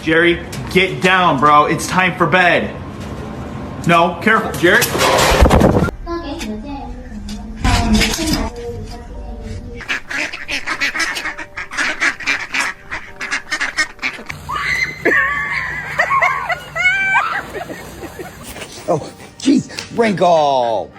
Jerry, get down, bro. It's time for bed. No, careful, Jerry. 那给你的建议是什么呢？你先把这个以下出现一个艺术。 Oh, jeez, Wrinkle!